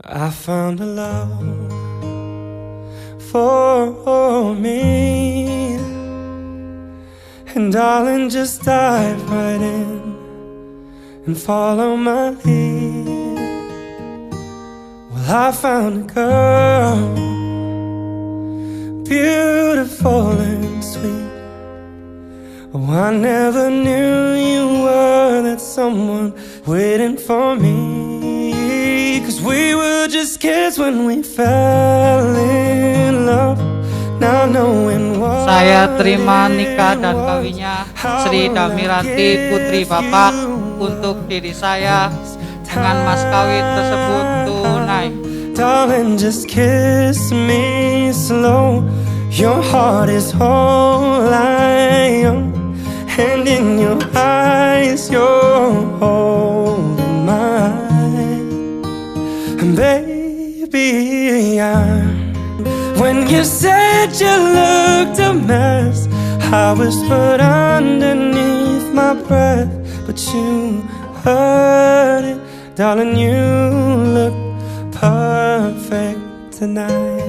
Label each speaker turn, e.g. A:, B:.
A: I found a love for me, and darling, just dive right in and follow my lead. Well, I found a girl, beautiful and sweet. Oh, I never knew you were that someone waiting for me. 'Cause we were just kids when we fell in love. Now knowing what
B: Saya terima nikah dan kawinnya Sri Dami Ranti Putri Bapak untuk diri saya dengan mas kawin tersebut tunai.
A: Darling, just kiss me slow. Your heart is whole I am, and in your eyes you're holding mine. And baby, when you said you looked a mess, I whispered underneath my breath, but you heard it. Darling, you look perfect tonight.